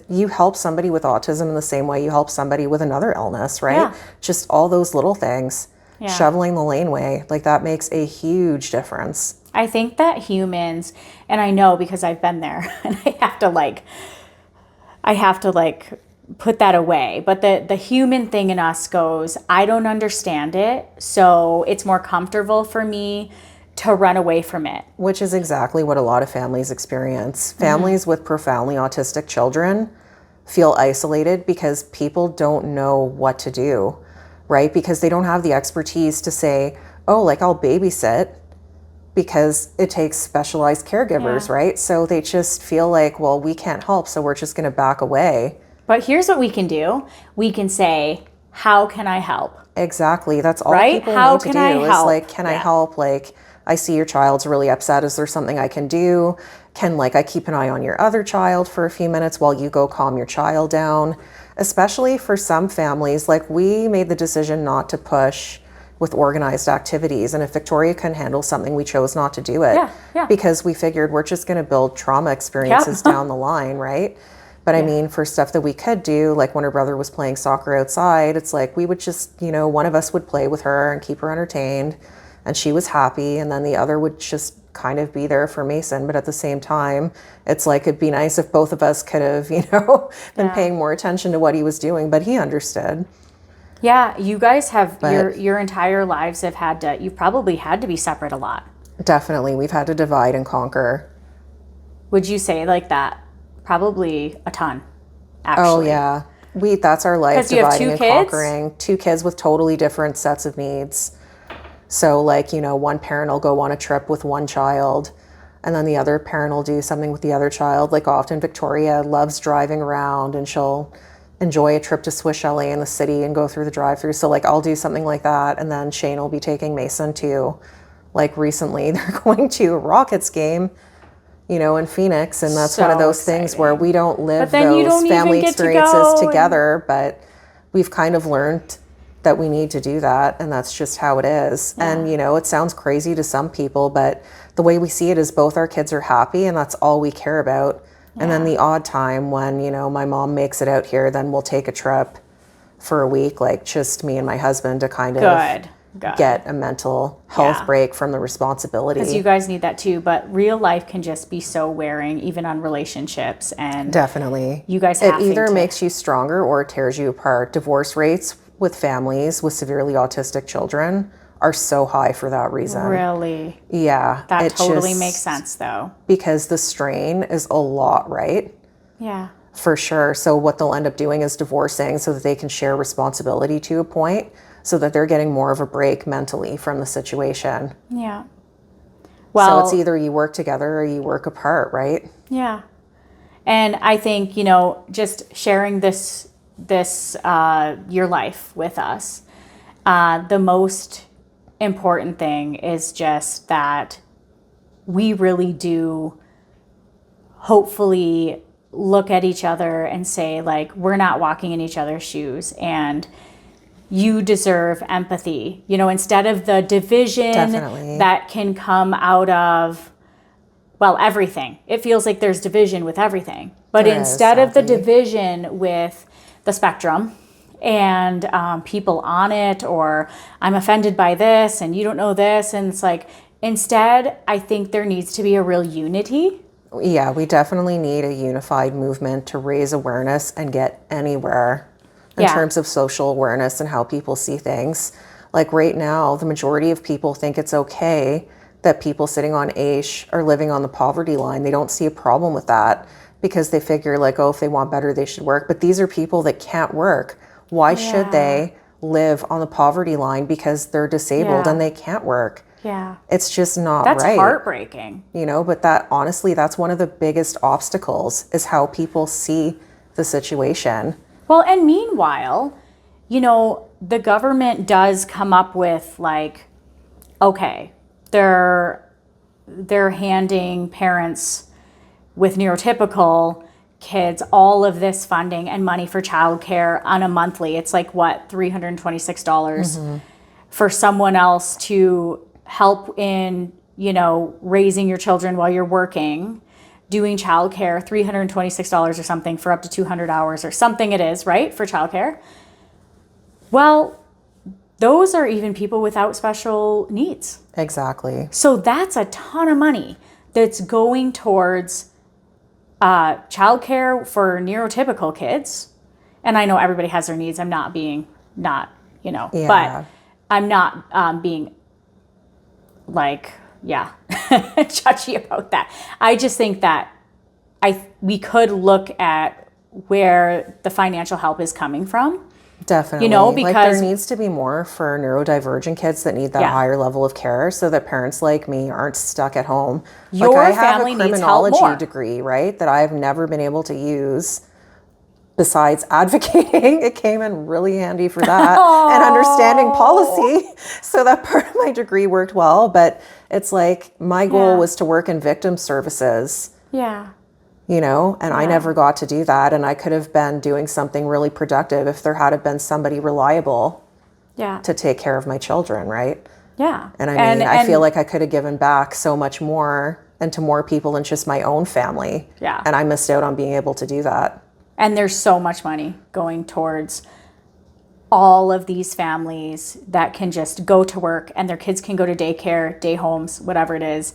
You help somebody with autism in the same way you help somebody with another illness, right? Yeah. Just all those little things. Yeah. Shoveling the laneway, like that makes a huge difference. I think that humans, and I know because I've been there, and I have to put that away. But the human thing in us goes, I don't understand it, so it's more comfortable for me to run away from it. Which is exactly what a lot of families experience. Families with profoundly autistic children feel isolated because people don't know what to do, right? Because they don't have the expertise to say, oh, like I'll babysit, because it takes specialized caregivers, right? So they just feel like, well, we can't help, so we're just going to back away. But here's what we can do. We can say, how can I help? Exactly. That's all Right? people How need to can do I is help? like, can I help? Like, I see your child's really upset. Is there something I can do? Can I keep an eye on your other child for a few minutes while you go calm your child down? Especially for some families, like we made the decision not to push with organized activities. And if Victoria couldn't handle something, we chose not to do it because we figured we're just going to build trauma experiences down the line, right? But I mean, for stuff that we could do, like when her brother was playing soccer outside, it's like we would just, one of us would play with her and keep her entertained, and she was happy. And then the other would just kind of be there for Mason. But at the same time, it's like it'd be nice if both of us could have, been paying more attention to what he was doing. But he understood. Yeah, you guys have your entire lives you've probably had to be separate a lot. Definitely. We've had to divide and conquer. Would you say like that? Probably a ton. actually. Oh yeah. That's our life, 'Cause you have dividing two and kids? conquering. Two kids with totally different sets of needs. So like, one parent will go on a trip with one child and then the other parent will do something with the other child. Like often Victoria loves driving around and she'll enjoy a trip to Swiss Chalet in the city and go through the drive-through. So like I'll do something like that and then Shane will be taking Mason to, like recently they're going to a Rockets game, in Phoenix, and that's one of So those things where exciting. we don't live But then you those don't even family get to experiences go and- together, but we've kind of learned that we need to do that, and that's just how it is. And it sounds crazy to some people, but the way we see it is both our kids are happy and that's all we care about. And then the odd time when my mom makes it out here, then we'll take a trip for a week, like just me and my husband, to kind of Good. get a mental health break from the responsibility. Because you guys need that too, but real life can just be so wearing, even on relationships. And Definitely. you guys It have either to makes you stronger or it tears you apart. Divorce rates with families with severely autistic children are so high for that reason. really. Yeah. That it totally just- makes sense, though. Because the strain is a lot, right? Yeah. For sure. So what they'll end up doing is divorcing so that they can share responsibility to a point, so that they're getting more of a break mentally from the situation. Yeah. Well, so it's either you work together or you work apart, right? Yeah. And I think, just sharing this your life with us, the most important thing is just that we really do hopefully look at each other and say, like, we're not walking in each other's shoes and you deserve empathy, instead of the division Definitely. that can come out of, well, everything. It feels like there's division with everything. But There is, instead of the sadly. division with the spectrum and people on it, or I'm offended by this and you don't know this. And it's like, instead, I think there needs to be a real unity. Yeah, we definitely need a unified movement to raise awareness and get anywhere in terms of social awareness and how people see things. Like right now, the majority of people think it's okay that people sitting on AISH are living on the poverty line. They don't see a problem with that because they figure like, oh, if they want better, they should work. But these are people that can't work. Why should they live on the poverty line because they're disabled and they can't work? Yeah. It's just not That's right. heartbreaking. But that honestly, that's one of the biggest obstacles is how people see the situation. Well, and meanwhile, the government does come up with like, okay, they're handing parents with neurotypical kids all of this funding and money for childcare on a monthly. It's like what, $326 for someone else to help in, raising your children while you're working, doing childcare, $326 or something for up to 200 hours or something it is, right? For childcare. Well, those are even people without special needs. Exactly. So that's a ton of money that's going towards childcare for neurotypical kids. And I know everybody has their needs. I'm not being but I'm not being like, judgy about that. I just think that we could look at where the financial help is coming from. Definitely. Because like there needs to be more for neurodivergent kids that need that higher level of care so that parents like me aren't stuck at home. Your I have family a needs help criminology more. degree, right, that I've never been able to use besides advocating. It came in really handy for that and understanding policy. So that part of my degree worked well. But it's like my goal was to work in victim services. Yeah. And I never got to do that. And I could have been doing something really productive if there had been somebody reliable to take care of my children, right? Yeah. And I feel like I could have given back so much more and to more people than just my own family. Yeah. And I missed out on being able to do that. And there's so much money going towards all of these families that can just go to work and their kids can go to daycare, day homes, whatever it is.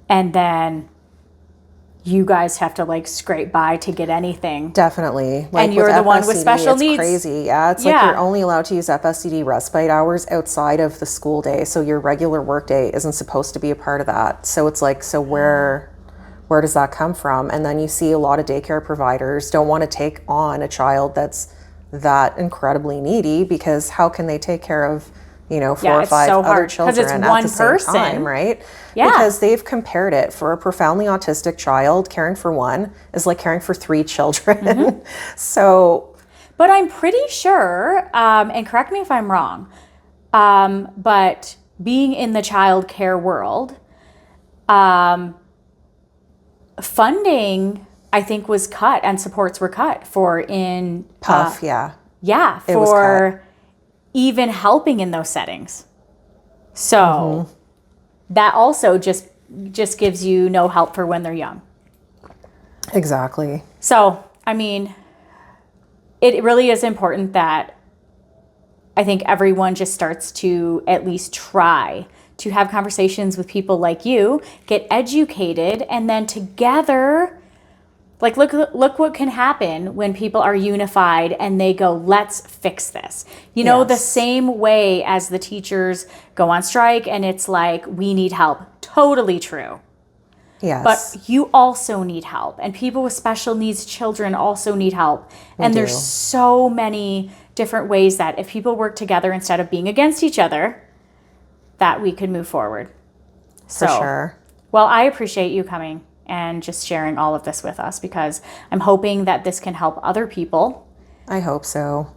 And then you guys have to like scrape by to get anything. Definitely. Like and you're the one with special it's needs. Crazy. Yeah. It's like you're only allowed to use FSCD respite hours outside of the school day. So your regular work day isn't supposed to be a part of that. So it's like, so where where does that come from? And then you see a lot of daycare providers don't want to take on a child that's that incredibly needy, because how can they take care of, you know, 4 or it's 5 so other hard, 'cause children it's at one the same person. time, right? Yeah. Because they've compared it, for a profoundly autistic child, caring for one is like caring for 3 children. So, But I'm pretty sure, and correct me if I'm wrong, but being in the child care world, funding, I think, was cut and supports were cut for Puff, yeah. yeah, It was for even helping in those settings. So that also just gives you no help for when they're young. Exactly. So, I mean, it really is important that I think everyone just starts to at least try to have conversations with people like you, get educated, and then together, like, look what can happen when people are unified and they go, let's fix this. You know, the Yes. same way as the teachers go on strike and it's like, we need help. Totally true. Yes. But you also need help, and people with special needs children also need help. And there's do. so many different ways that if people work together instead of being against each other, that we could move forward. For sure. Well, I appreciate you coming and just sharing all of this with us, because I'm hoping that this can help other people. I hope so.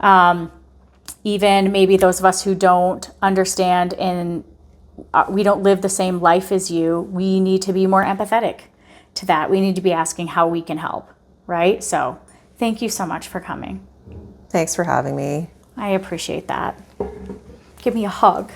Even maybe those of us who don't understand and we don't live the same life as you, we need to be more empathetic to that. We need to be asking how we can help, right? So thank you so much for coming. Thanks for having me. I appreciate that. Give me a hug.